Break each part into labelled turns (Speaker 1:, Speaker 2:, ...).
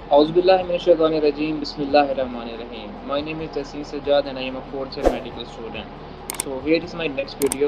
Speaker 1: Auzu billahi minash shaitanir rajim. Bismillahir rahmanir rahim. My name is Taseen Sajjad and I am a fourth year medical student. So here is my next video.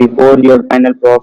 Speaker 2: before your final prof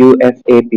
Speaker 2: UFAP,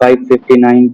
Speaker 2: 559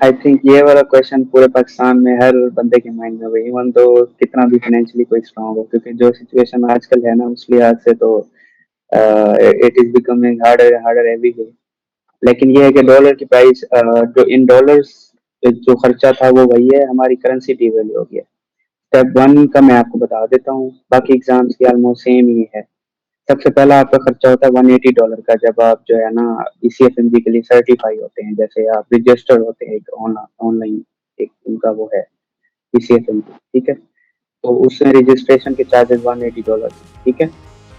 Speaker 2: I think ये वाला question पूरे पाकिस्तान में हर बंदे के mind में हुई, even तो कितना भी फाइनेंशियली कोई स्ट्रांग हो, क्योंकि जो सिचुएशन आजकल है ना उस लिहाज से तो it is becoming harder harder every day. लेकिन ये है कि
Speaker 1: तो
Speaker 2: डॉलर की प्राइस जो इन डॉलर्स जो खर्चा था वो वही है, हमारी करेंसी डिवैल्यू हो गया। स्टेप वन का मैं आपको बता देता हूँ, बाकी एग्जाम्स की ऑलमोस्ट सेम ही है। सबसे पहला आपका खर्चा होता है $180 का, जब आप जो है ना ECFMG के लिए सर्टिफाई होते हैं, जैसे आप रजिस्टर होते हैं एक ऑनलाइन, एक उनका वो है ECFMG, ठीक है। तो उसमें रजिस्ट्रेशन के चार्जेस $180, ठीक है।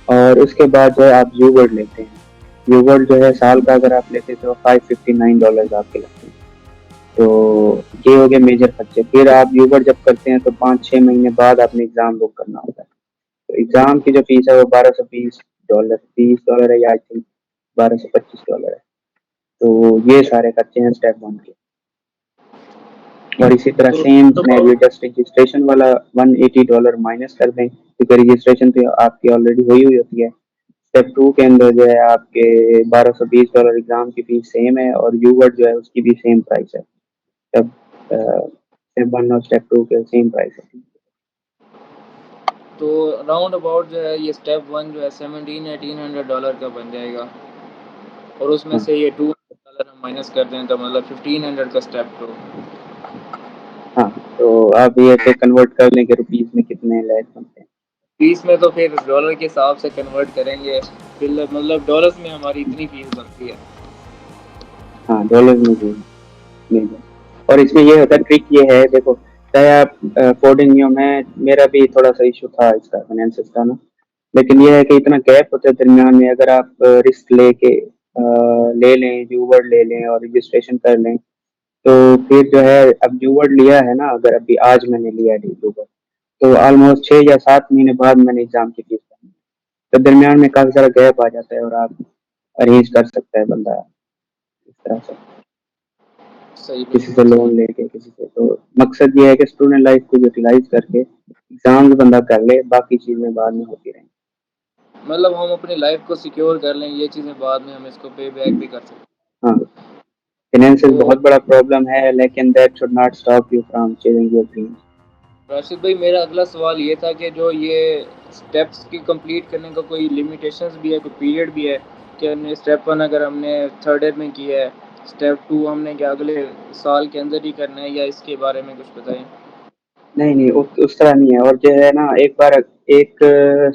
Speaker 2: और उसके बाद जो है आप यूवर्ड लेते हैं, यूवर्ड जो है साल का अगर आप लेते तो $559 आपके लगते हैं। तो ये हो गए मेजर खर्चे। फिर आप यूवर्ड जब करते हैं तो 5-6 महीने बाद आपने एग्जाम बुक करना होता है। तो एग्जाम की जो फीस है वो $1220, $30 है, या आई थिंक $1225 है। तो ये सारे खर्चे हैं स्टेप वन के। और इसी तरह
Speaker 1: तो
Speaker 2: सेम सिनेरियो, जस्ट रजिस्ट्रेशन वाला $180 माइनस कर दें, क्योंकि रजिस्ट्रेशन तो आपकी ऑलरेडी हुई होती है। स्टेप टू के अंदर जो है आपके $1220 एग्जाम की फीस सेम है, और यूवर्ड जो है उसकी भी सेम प्राइस है। तब स्टेप वन और स्टेप टू के सेम प्राइस है।
Speaker 1: तो राउंड अबाउट जो है ये स्टेप वन जो है 1700-1800 डॉलर का बन जाएगा, और उसमें
Speaker 2: हाँ
Speaker 1: से ये $200 हम माइनस कर दें तो मतलब 1500 का स्टेप टू।
Speaker 2: हाँ, तो आप ये पे कन्वर्ट कर लें कि रुपीज में कितने लैख बनते हैं।
Speaker 1: फीस में तो फिर डॉलर के हिसाब से कन्वर्ट करेंगे, फिर मतलब डॉलर्स में हमारी इतनी फीस बनती है।
Speaker 2: हाँ, डॉलर में भी मिल जाए। और इसमें ये होता है, ट्रिक ये है, देखो चाहे आप कोडिंग में, मेरा भी थोड़ा सा इशू था इसका फाइनेंसिस का ना, लेकिन ये है कि इतना गैप होता है दरमियान में, अगर आप रिस्क लेके ले लें, यूवर्ड ले लें और रजिस्ट्रेशन कर लें, तो फिर जो है, अब यूवर्ड लिया है ना, अगर अभी आज मैंने लिया है यूवर्ड, तो ऑलमोस्ट 6 या 7 महीने बाद मैंने एग्जाम की फीस भरनी है। तो दरमियान में काफी सारा गैप आ जाता है, और आप अरेंज कर सकता है बंदा इस तरह से,
Speaker 1: सही,
Speaker 2: किसी से
Speaker 1: बिल्कुल सही।
Speaker 2: लोन लेके, किसी से। तो मकसद ये है कि स्टूडेंट लाइफ को यूटिलाइज करके एग्जाम बंदा कर ले, बाकी चीजें बाद में होती रहेंगी।
Speaker 1: मतलब हम अपनी लाइफ को सिक्योर कर लें, ये चीज़ें बाद में हम इसको पे बैक भी कर सकते
Speaker 2: हाँ, फाइनेंशियल
Speaker 1: हैं।
Speaker 2: बहुत
Speaker 1: तो
Speaker 2: बड़ा प्रॉब्लम है, लेकिन that should not stop you from chasing your dreams.
Speaker 1: Rashid भाई, मेरा अगला सवाल ये था कि जो ये स्टेप्स की कंप्लीट करने का कोई लिमिटेशंस भी है, कोई पीरियड भी है कि हमने स्टेप वन अगर हमने थर्ड ईयर में किया है, स्टेप टू हमने क्या अगले साल के अंदर ही करना है, या इसके बारे में कुछ बताएं।
Speaker 2: नहीं नहीं, उस तरह नहीं है। और जो है ना, एक बार एक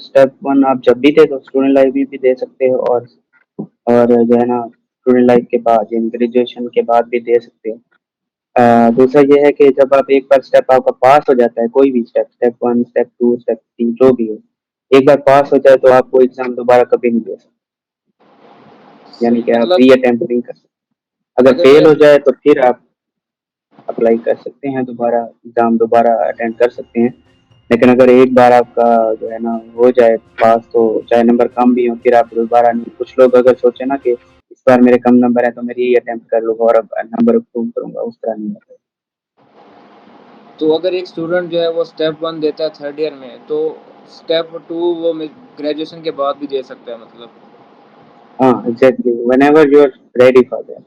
Speaker 2: स्टेप वन आप जब भी दे तो स्टूडेंट लाइफ भी दे सकते हो, और जो है ना स्टूडेंट लाइफ के बाद यानी ग्रेजुएशन के बाद भी दे सकते हो। दूसरा ये है कि जब आप एक बार स्टेप आपका पास हो जाता है, कोई भी step, step one, step two, step three, जो भी हो, एक बार पास हो जाए तो आप वो एग्जाम दोबारा कभी नहीं दे सकते, यानी
Speaker 1: सही,
Speaker 2: कि आप
Speaker 1: मतलब
Speaker 2: री अटेम्प्ट नहीं कर सकते। अगर
Speaker 1: अगर
Speaker 2: फेल
Speaker 1: मैं
Speaker 2: हो जाए तो फिर आप अप्लाई कर सकते हैं दोबारा, एग्जाम दोबारा अटेंड कर सकते हैं। लेकिन अगर एक बार आपका जो है ना हो जाए पास, तो चाहे नंबर कम भी हो, फिर आप दोबारा नहीं। कुछ लोग अगर सोचे ना कि इस बार मेरे कम नंबर है तो मैं री अटेम्प्ट कर लूंगा और अब नंबर इम्प्रूव करूंगा, उस तरह नहीं होता।
Speaker 1: तो अगर एक स्टूडेंट जो है वो स्टेप वन देता है थर्ड ईयर में, तो स्टेप टू वो ग्रेजुएशन के बाद भी दे सकता है मतलब।
Speaker 2: हाँ exactly, whenever you are ready for that.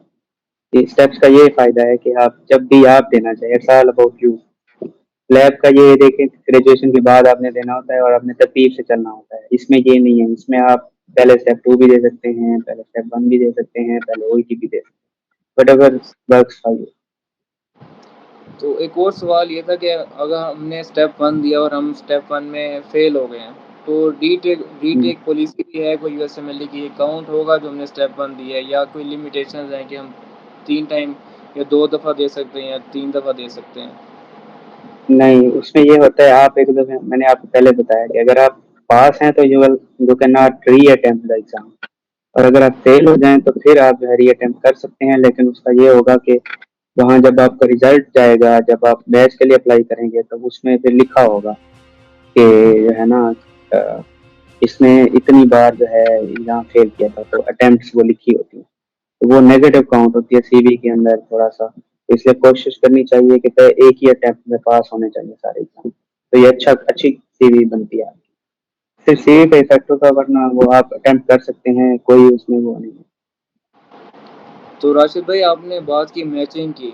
Speaker 2: Steps का ये फायदा है कि आप जब भी आप देना चाहिए, it's all about you. Lab का ये देखें, ग्रेजुएशन के बाद आपने देना होता है और आपने तरतीब से चलना होता है। इसमें ये नहीं है, इसमें आप पहले स्टेप टू भी दे सकते हैं, पहले स्टेप वन भी दे सकते हैं, पहले ओईटी भी दे सकते हैं, बट अगर वर्क्स फॉर यू।
Speaker 1: तो एक और सवाल ये था कि अगर हमने स्टेप वन दिया और हम स्टेप वन में फेल हो गए हैं, तो डी टेक पॉलिसी भी है कोई यूएसएमएल की, काउंट होगा जो हमने स्टेप वन दिया है, या कोई लिमिटेशंस हैं कि हम 3 टाइम या 2 दफ़ा दे सकते हैं या 3 दफ़ा दे सकते हैं।
Speaker 2: नहीं, उसमें ये होता है, आप एक दफे, मैंने आपको पहले बताया कि अगर आप पास हैं तो यू कैन नॉट री अटेम्प्ट द एग्जाम, और अगर आप फेल हो जाएं तो फिर आप री अटेम्प्ट कर सकते हैं। लेकिन उसका ये होगा कि वहाँ जब आपका रिजल्ट जाएगा, जब आप बैच के लिए अप्लाई करेंगे, तो उसमें फिर लिखा होगा कि जो है ना अ, इसने इतनी बार जो है एग्जाम फेल किया था, तो अटेम्प्ट्स वो लिखी होती है, तो वो नेगेटिव काउंट होती है सीवी के अंदर थोड़ा सा। तो इसलिए कोशिश करनी चाहिए कि एक ही अटेम्प्ट में पास होने चाहिए सारे एग्जाम, तो ये अच्छी सीवी बनती है आपकी। सिर्फ सीवी पे इफेक्ट होगा, वरना वो आप अटेम्प्ट कर सकते हैं, कोई उसमें वो नहीं है।
Speaker 1: तो राशिद भाई, आपने बात की मैचिंग की,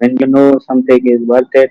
Speaker 2: when you know something is worth it